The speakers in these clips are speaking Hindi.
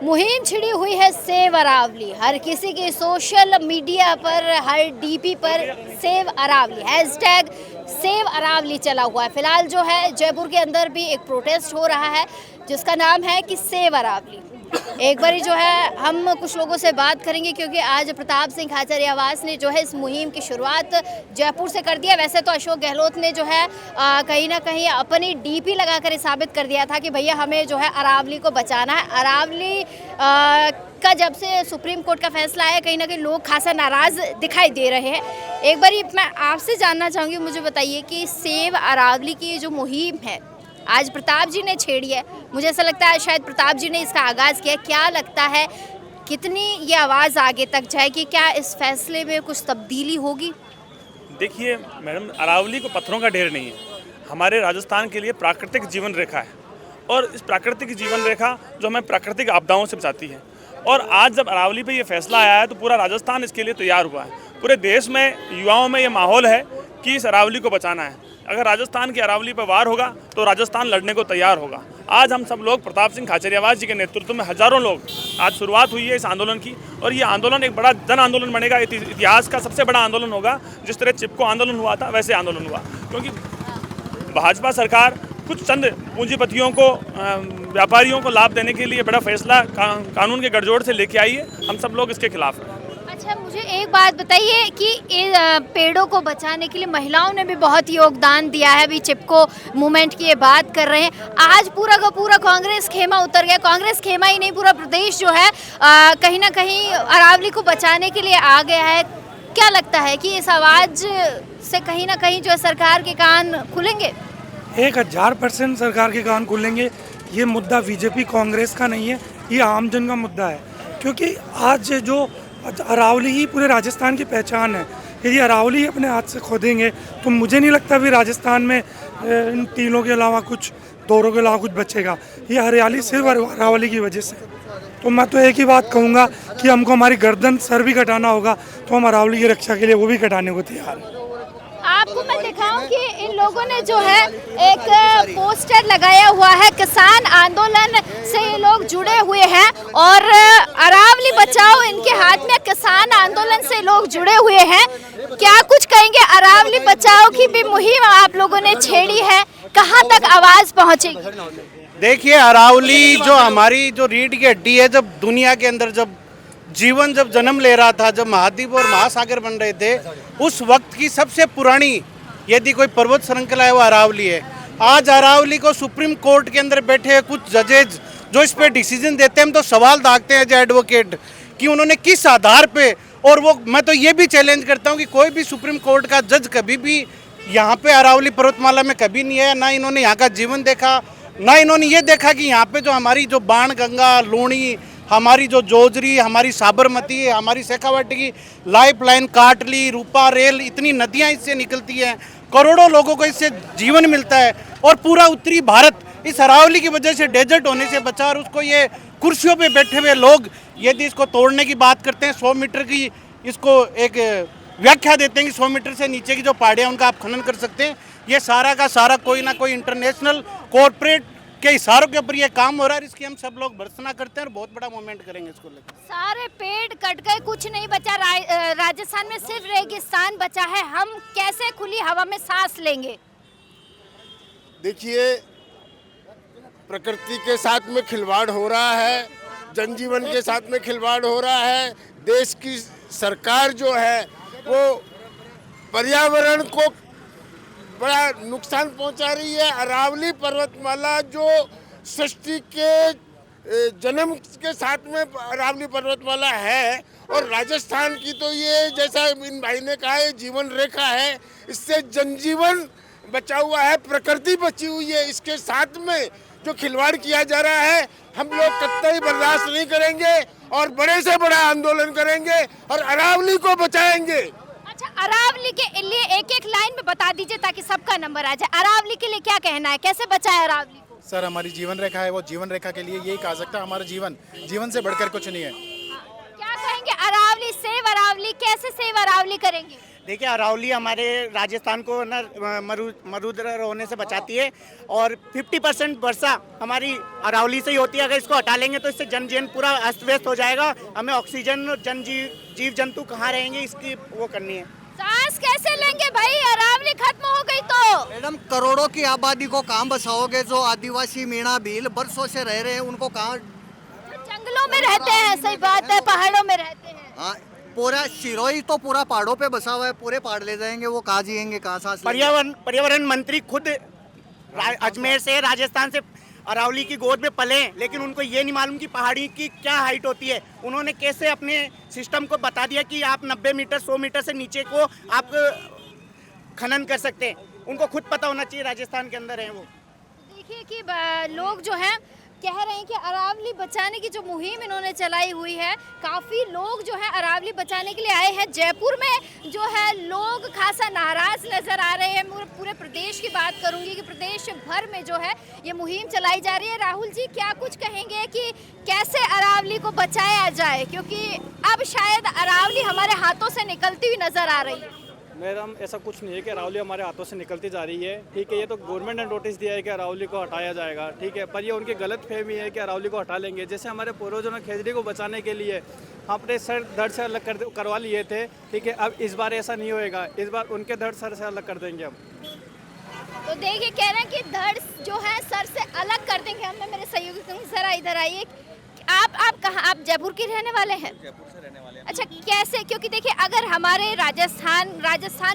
मुहिम छिड़ी हुई है सेव अरावली। हर किसी के सोशल मीडिया पर, हर डीपी पर save Aravalli hashtag save Aravalli चला हुआ है। फिलहाल जो है जयपुर के अंदर भी एक प्रोटेस्ट हो रहा है जिसका नाम है कि सेव अरावली। एक बारी जो है हम कुछ लोगों से बात करेंगे क्योंकि आज प्रताप सिंह खाचरियावास ने जो है इस मुहिम की शुरुआत जयपुर से कर दिया। वैसे तो अशोक गहलोत ने जो है कहीं ना कहीं अपनी डीपी लगाकर साबित कर दिया था कि भैया हमें जो है अरावली को बचाना है। अरावली का जब से सुप्रीम कोर्ट का फैसला आया कहीं ना कहीं लोग खासा नाराज़ दिखाई दे रहे हैं। एक बारी मैं आपसे जानना चाहूँगी, मुझे बताइए कि सेव अरावली की जो मुहिम है आज प्रताप जी ने छेड़ी है, मुझे ऐसा लगता है शायद प्रताप जी ने इसका आगाज़ किया। क्या लगता है कितनी ये आवाज़ आगे तक जाएगी? क्या इस फैसले में कुछ तब्दीली होगी? देखिए मैडम, अरावली को पत्थरों का ढेर नहीं है। हमारे राजस्थान के लिए प्राकृतिक जीवन रेखा है और इस प्राकृतिक जीवन रेखा जो हमें प्राकृतिक आपदाओं से बचाती है। और आज जब अरावली पे ये फैसला आया है तो पूरा राजस्थान इसके लिए तैयार हुआ है। पूरे देश में युवाओं में ये माहौल है कि इस अरावली को बचाना है। अगर राजस्थान की अरावली पर वार होगा तो राजस्थान लड़ने को तैयार होगा। आज हम सब लोग प्रताप सिंह खाचरियावास जी के नेतृत्व में हजारों लोग, आज शुरुआत हुई है इस आंदोलन की और ये आंदोलन एक बड़ा जन आंदोलन बनेगा। इतिहास का सबसे बड़ा आंदोलन होगा। जिस तरह चिपको आंदोलन हुआ था वैसे आंदोलन हुआ, क्योंकि भाजपा सरकार कुछ चंद पूंजीपतियों को, व्यापारियों को लाभ देने के लिए बड़ा फैसला कानून के गठजोड़ से लेके आई है। हम सब लोग इसके खिलाफ हैं। अच्छा, मुझे एक बात बताइए कि पेड़ों को बचाने के लिए महिलाओं ने भी बहुत योगदान दिया है। अभी चिपको मूवमेंट की ये बात कर रहे हैं। आज पूरा का पूरा कांग्रेस खेमा उतर गया। कांग्रेस खेमा ही नहीं, पूरा प्रदेश जो है कहीं ना कहीं अरावली को बचाने के लिए आ गया है। क्या लगता है कि इस आवाज़ से कहीं ना कहीं जो है सरकार के कान खुलेंगे? 1000% सरकार के कान खुलेंगे। ये मुद्दा बीजेपी कांग्रेस का नहीं है, ये आम जन का मुद्दा है। क्योंकि आज जो अरावली ही पूरे राजस्थान की पहचान है। यदि अरावली अपने हाथ से खोदेंगे तो मुझे नहीं लगता भी राजस्थान में इन टीलों के अलावा कुछ, दौरों के अलावा कुछ बचेगा। ये हरियाली सिर्फ अरावली की वजह से। तो मैं तो एक ही बात कहूँगा कि हमको हमारी गर्दन सर भी कटाना होगा तो हम अरावली की रक्षा के लिए वो भी कटाने को तैयार हैं। आपको मैं दिखाऊं कि इन लोगों ने जो है एक पोस्टर लगाया हुआ है, किसान आंदोलन से ये लोग जुड़े हुए हैं और अरावली बचाओ इनके हाथ में, किसान आंदोलन से लोग जुड़े हुए हैं। क्या कुछ कहेंगे? अरावली बचाओ की भी मुहिम आप लोगों ने छेड़ी है, कहां तक आवाज पहुंचेगी? देखिए, अरावली जो हमारी जो रीढ़ की हड्डी है, जब दुनिया के अंदर जब जन्म ले रहा था, जब महाद्वीप और महासागर बन रहे थे, उस वक्त की सबसे पुरानी यदि कोई पर्वत श्रृंखला है वो अरावली है। आज अरावली को सुप्रीम कोर्ट के अंदर बैठे कुछ जजेज जो इस पे डिसीजन देते हैं, हम तो सवाल दागते हैं एज एडवोकेट कि उन्होंने किस आधार पे। और वो मैं तो ये भी चैलेंज करता हूँ कि कोई भी सुप्रीम कोर्ट का जज कभी भी यहाँ पे अरावली पर्वतमाला में कभी नहीं आया, ना इन्होंने यहाँ का जीवन देखा, ना इन्होंने ये देखा कि यहाँ पे जो हमारी जो बाणगंगा, लूणी, हमारी जो जोजरी, हमारी साबरमती, हमारी शेखावाटी की लाइफलाइन, काटली, रूपा रेल, इतनी नदियाँ इससे निकलती हैं, करोड़ों लोगों को इससे जीवन मिलता है। और पूरा उत्तरी भारत इस अरावली की वजह से डेजर्ट होने से बचा। और उसको ये कुर्सियों पे बैठे हुए लोग यदि इसको तोड़ने की बात करते हैं, 100 मीटर की इसको एक व्याख्या देते हैं कि 100 मीटर से नीचे की जो पहाड़ियाँ उनका आप खनन कर सकते हैं। ये सारा का सारा कोई ना कोई इंटरनेशनल कॉरपोरेट के इशारों के ऊपर ये काम हो रहा है। इसकी हम सब लोग भर्त्सना करते हैं और बहुत बड़ा मूवमेंट करेंगे इसको लेकर। सारे पेड़ कट गए, कुछ नहीं बचा। राजस्थान में सिर्फ रेगिस्तान बचा है। हम कैसे खुली हवा में सांस लेंगे? देखिए, प्रकृति के साथ में खिलवाड़ हो रहा है, जनजीवन के साथ में खिलवाड़ हो रहा है। देश की सरकार जो है वो पर्यावरण को बड़ा नुकसान पहुंचा रही है। अरावली पर्वतमाला जो सृष्टि के जन्म के साथ में अरावली पर्वतमाला है और राजस्थान की तो ये, जैसा इन भाई ने कहा, ये जीवन रेखा है। इससे जनजीवन बचा हुआ है, प्रकृति बची हुई है। इसके साथ में जो खिलवाड़ किया जा रहा है हम लोग कतई बर्दाश्त नहीं करेंगे और बड़े से बड़ा आंदोलन करेंगे और अरावली को बचाएंगे। अच्छा, अरावली के लिए एक एक लाइन में बता दीजिए ताकि सबका नंबर आ जाए। अरावली के लिए क्या कहना है, कैसे बचाए अरावली को? सर, हमारी जीवन रेखा है, वो जीवन रेखा के लिए यही कहा सकता है, हमारा जीवन से बढ़कर कुछ नहीं है। क्या कहेंगे? अरावली, सेव अरावली, कैसे सेव अरावली करेंगे? देखिए अरावली हमारे राजस्थान को ना मरुद्र होने से बचाती है और 50% वर्षा हमारी अरावली से ही होती है। अगर इसको हटा लेंगे तो इससे जनजीवन पूरा अस्त व्यस्त हो जाएगा। हमें ऑक्सीजन और जीव जंतु कहाँ रहेंगे इसकी वो करनी है। सांस कैसे लेंगे भाई, अरावली खत्म हो गई तो। मैडम करोड़ों की आबादी को कहाँ बसाओगे? जो आदिवासी मीणा भील बरसों से रह रहे हैं उनको कहाँ? जंगलों में रहते हैं, सही बात है, पहाड़ों में रहते हैं। हाँ, पूरा सिरोही तो पूरा पहाड़ों पे बसा हुआ है, पूरे पहाड़ ले जाएंगे, वो कहाँ जिएंगे, कहाँ सांस लेंगे? पर्यावरण मंत्री खुद अजमेर से राजस्थान से अरावली की गोद में पले, लेकिन उनको ये नहीं मालूम कि पहाड़ी की क्या हाइट होती है। उन्होंने कैसे अपने सिस्टम को बता दिया कि आप 90 मीटर 100 मीटर से नीचे को आप खनन कर सकते हैं। उनको खुद पता होना चाहिए, राजस्थान के अंदर है वो। देखिए कि लोग जो हैं कह रहे हैं कि अरावली बचाने की जो मुहिम इन्होंने चलाई हुई है, काफ़ी लोग जो है अरावली बचाने के लिए आए हैं। जयपुर में जो है लोग खासा नाराज़ नज़र आ रहे हैं। पूरे प्रदेश की बात करूंगी कि प्रदेश भर में जो है ये मुहिम चलाई जा रही है। राहुल जी क्या कुछ कहेंगे कि कैसे अरावली को बचाया जाए, क्योंकि अब शायद अरावली हमारे हाथों से निकलती हुई नज़र आ रही है। मैडम ऐसा कुछ नहीं है कि अरावली हमारे हाथों से निकलती जा रही है। ठीक है, ये तो गवर्नमेंट ने नोटिस दिया है कि अरावली को हटाया जाएगा, ठीक है, पर ये उनकी गलत फहमी है कि अरावली को हटा लेंगे। जैसे हमारे पूर्वजों ने खेजड़ी को बचाने के लिए अपने सर धड़ से अलग करवा लिए थे, ठीक है, अब इस बार ऐसा नहीं होएगा। इस बार उनके धड़ सर से अलग कर देंगे हम। तो देखिए कह रहे हैं कि धड़ जो है सर से अलग कर देंगे हम। मेरे सहयोगी जरा इधर आइए। आप कहाँ, आप जयपुर के रहने वाले हैं? जयपुर से रहने वाले हैं। अच्छा, कैसे? क्योंकि देखिए अगर हमारे राजस्थान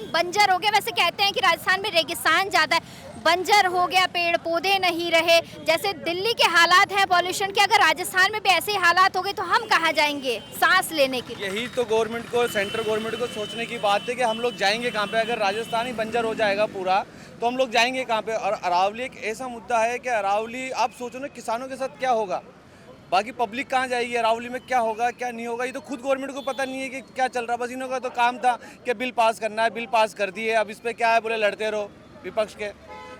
बंजर हो गया, वैसे कहते हैं कि राजस्थान में रेगिस्तान ज़्यादा है, बंजर हो गया, पेड़ पौधे नहीं रहे, जैसे दिल्ली के हालात हैं पॉल्यूशन के, अगर राजस्थान में भी ऐसे ही हालात हो गए तो हम कहाँ जाएंगे सांस लेने के लिए? यही तो गवर्नमेंट को, सेंट्रल गवर्नमेंट को सोचने की बात है कि हम लोग जाएंगे कहाँ पे। अगर राजस्थान ही बंजर हो जाएगा पूरा तो हम लोग जाएंगे कहाँ पे। और अरावली एक ऐसा मुद्दा है कि अरावली, आप सोचो ना किसानों के साथ क्या होगा, बाकी पब्लिक कहाँ जाएगी, अरावली में क्या होगा क्या नहीं होगा, ये तो खुद गवर्नमेंट को पता नहीं है कि क्या चल रहा। बस इन्हों का तो काम था कि बिल पास करना है, बिल पास कर दिए, अब इस पर क्या है, बोले लड़ते रहो विपक्ष के।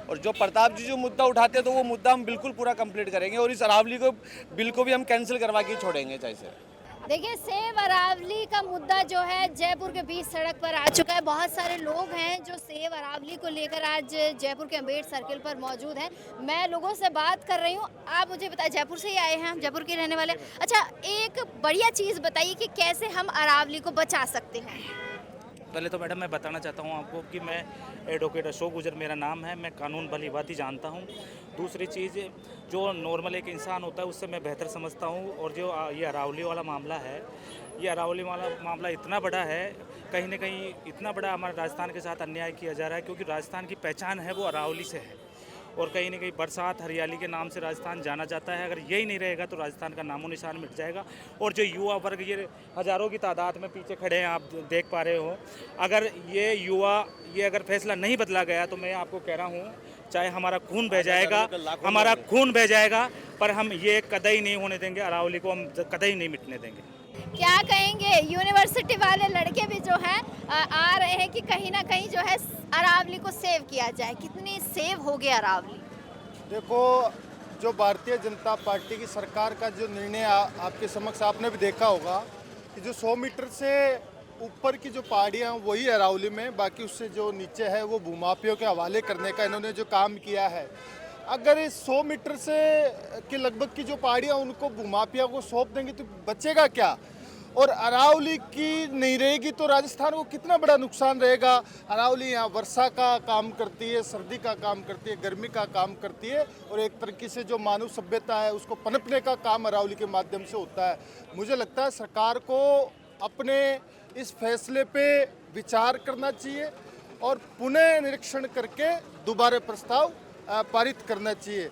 और जो प्रताप जी जो मुद्दा उठाते हैं तो वो मुद्दा हम बिल्कुल पूरा कंप्लीट करेंगे और इस अरावली को बिल को भी हम कैंसिल करवा के छोड़ेंगे चाहे से। देखिए सेव अरावली का मुद्दा जो है जयपुर के बीच सड़क पर आ चुका है। बहुत सारे लोग हैं जो सेव अरावली को लेकर आज जयपुर के अम्बेडकर सर्किल पर मौजूद हैं। मैं लोगों से बात कर रही हूँ। आप मुझे बताइए, जयपुर से ही आए हैं, हम जयपुर के रहने वाले। अच्छा, एक बढ़िया चीज़ बताइए कि कैसे हम अरावली को बचा सकते हैं। पहले तो मैडम मैं बताना चाहता हूँ आपको कि मैं एडवोकेट अशोक गुजर मेरा नाम है, मैं कानून भली भांति जानता हूँ। दूसरी चीज़, जो नॉर्मल एक इंसान होता है उससे मैं बेहतर समझता हूँ। और जो ये अरावली वाला मामला है, ये अरावली वाला मामला इतना बड़ा है, कहीं ना कहीं इतना बड़ा हमारे राजस्थान के साथ अन्याय किया जा रहा है, क्योंकि राजस्थान की पहचान है वो अरावली से है। और कहीं ना कहीं बरसात हरियाली के नाम से राजस्थान जाना जाता है। अगर यही नहीं रहेगा तो राजस्थान का नामो निशान मिट जाएगा। और जो युवा वर्ग, ये हज़ारों की तादाद में पीछे खड़े हैं, आप देख पा रहे हो, अगर ये युवा अगर फैसला नहीं बदला गया तो मैं आपको कह रहा हूँ, चाहे हमारा खून बह जाएगा, पर हम ये कतई नहीं होने देंगे, अरावली को हम कतई नहीं मिटने देंगे। क्या कहेंगे, यूनिवर्सिटी वाले लड़के भी जो है आ रहे हैं कि कहीं ना कहीं जो है अरावली को सेव किया जाए। कितनी सेव हो गया अरावली? देखो, जो भारतीय जनता पार्टी की सरकार का जो निर्णय आपके समक्ष आपने भी देखा होगा कि जो 100 मीटर से ऊपर की जो पहाड़ियाँ वही अरावली में, बाकी उससे जो नीचे है वो भूमाफियों के हवाले करने का इन्होंने जो काम किया है। अगर इस 100 मीटर से के लगभग की जो पहाड़ियाँ उनको भूमाफिया को सौंप देंगे तो बचेगा क्या? और अरावली की नहीं रहेगी तो राजस्थान को कितना बड़ा नुकसान रहेगा। अरावली यहाँ वर्षा का काम करती है, सर्दी का काम करती है, गर्मी का काम करती है, और एक तरीके से जो मानव सभ्यता है उसको पनपने का काम अरावली के माध्यम से होता है। मुझे लगता है सरकार को अपने इस फैसले पे विचार करना चाहिए और पुनः निरीक्षण करके दोबारा प्रस्ताव पारित करना चाहिए।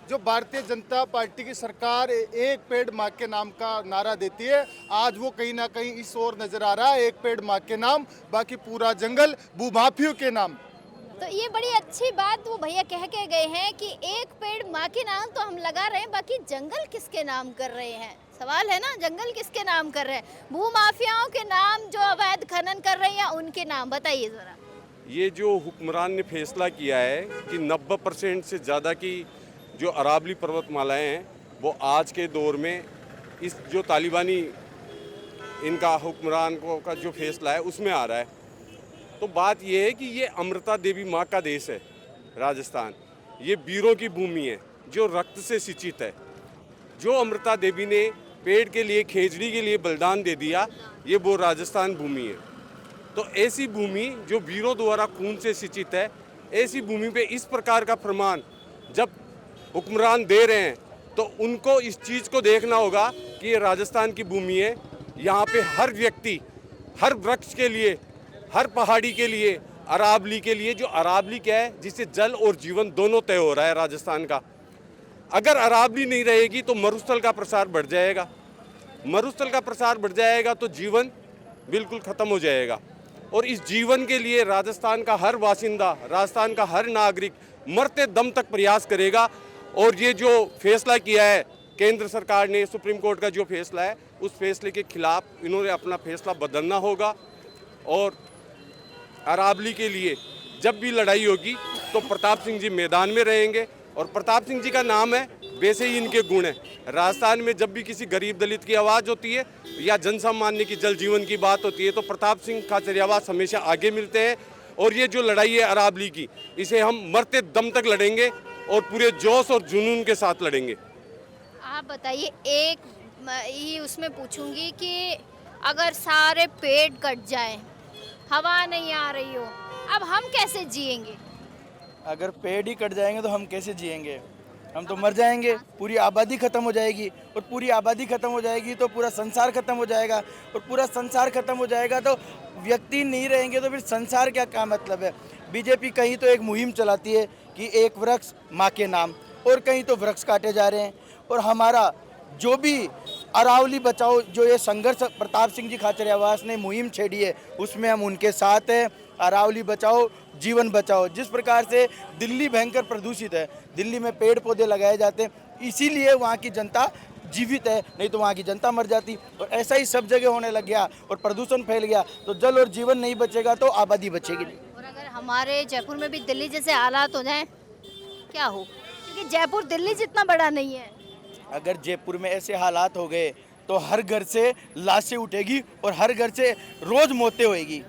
जो भारतीय जनता पार्टी की सरकार एक पेड़ माँ के नाम का नारा देती है, आज वो कहीं ना कहीं इस ओर नजर आ रहा है, एक पेड़ माँ के नाम, बाकी पूरा जंगल भूमाफियों के नाम। तो ये बड़ी अच्छी बात वो भैया कह के गए हैं कि एक पेड़ माँ के नाम तो हम लगा रहे हैं, बाकी जंगल किसके नाम कर रहे हैं? सवाल है ना, जंगल किसके नाम कर रहे हैं? भूमाफियाओं के नाम जो अवैध खनन कर रहे हैं उनके नाम बताइए जरा। ये जो हुक्मरान ने फैसला किया है कि 90% से ज़्यादा की जो अरावली पर्वतमालाएं हैं वो आज के दौर में इस जो तालिबानी इनका हुक्मरान को का जो फैसला है उसमें आ रहा है। तो बात ये है कि ये अमृता देवी माँ का देश है राजस्थान, ये वीरों की भूमि है जो रक्त से सिंचित है। जो अमृता देवी ने पेड़ के लिए, खेजड़ी के लिए बलिदान दे दिया, ये वो राजस्थान भूमि है। तो ऐसी भूमि जो वीरों द्वारा खून से सिंचित है, ऐसी भूमि पे इस प्रकार का फरमान जब हुक्मरान दे रहे हैं तो उनको इस चीज़ को देखना होगा कि ये राजस्थान की भूमि है। यहाँ पे हर व्यक्ति, हर वृक्ष के लिए, हर पहाड़ी के लिए, अरावली के लिए, जो अरावली क्या है, जिससे जल और जीवन दोनों तय हो रहा है राजस्थान का। अगर अरावली नहीं रहेगी तो मरुस्थल का प्रसार बढ़ जाएगा, मरुस्थल का प्रसार बढ़ जाएगा तो जीवन बिल्कुल ख़त्म हो जाएगा। और इस जीवन के लिए राजस्थान का हर बासिंदा, राजस्थान का हर नागरिक मरते दम तक प्रयास करेगा। और ये जो फैसला किया है केंद्र सरकार ने, सुप्रीम कोर्ट का जो फैसला है, उस फैसले के खिलाफ इन्होंने अपना फैसला बदलना होगा। और अरावली के लिए जब भी लड़ाई होगी तो प्रताप सिंह जी मैदान में रहेंगे। और प्रताप सिंह जी का नाम है, वैसे ही इनके गुण हैं। राजस्थान में जब भी किसी गरीब दलित की आवाज़ होती है या जन सामान्य की, जल जीवन की बात होती है, तो प्रताप सिंह खाचरियावास हमेशा आगे मिलते हैं। और ये जो लड़ाई है अरावली की, इसे हम मरते दम तक लड़ेंगे और पूरे जोश और जुनून के साथ लड़ेंगे। आप बताइए, एक ही उसमें पूछूंगी कि अगर सारे पेड़ कट जाएं, हवा नहीं आ रही हो, अब हम कैसे जिएंगे? अगर पेड़ ही कट जाएंगे तो हम कैसे जिएंगे? हम तो मर जाएंगे, पूरी आबादी ख़त्म हो जाएगी। और पूरी आबादी ख़त्म हो जाएगी तो पूरा संसार ख़त्म हो जाएगा। और पूरा संसार ख़त्म हो जाएगा तो व्यक्ति नहीं रहेंगे तो फिर संसार क्या मतलब है? बीजेपी कहीं तो एक मुहिम चलाती है कि एक वृक्ष माँ के नाम, और कहीं तो वृक्ष काटे जा रहे हैं। और हमारा जो भी अरावली बचाओ, जो ये संघर्ष प्रताप सिंह जी खाचरियावास ने मुहिम छेड़ी है, उसमें हम उनके साथ हैं। अरावली बचाओ, जीवन बचाओ। जिस प्रकार से दिल्ली भयंकर प्रदूषित है, दिल्ली में पेड़ पौधे लगाए जाते हैं, इसीलिए वहाँ की जनता जीवित है, नहीं तो वहाँ की जनता मर जाती। और ऐसा ही सब जगह होने लग गया और प्रदूषण फैल गया तो जल और जीवन नहीं बचेगा तो आबादी बचेगी नहीं। और अगर हमारे जयपुर में भी दिल्ली जैसे हालात हो जाएं, क्या हो? क्योंकि जयपुर दिल्ली जितना बड़ा नहीं है। अगर जयपुर में ऐसे हालात हो गए तो हर घर से लाशें उठेगी और हर घर से रोज मौतें होएगी।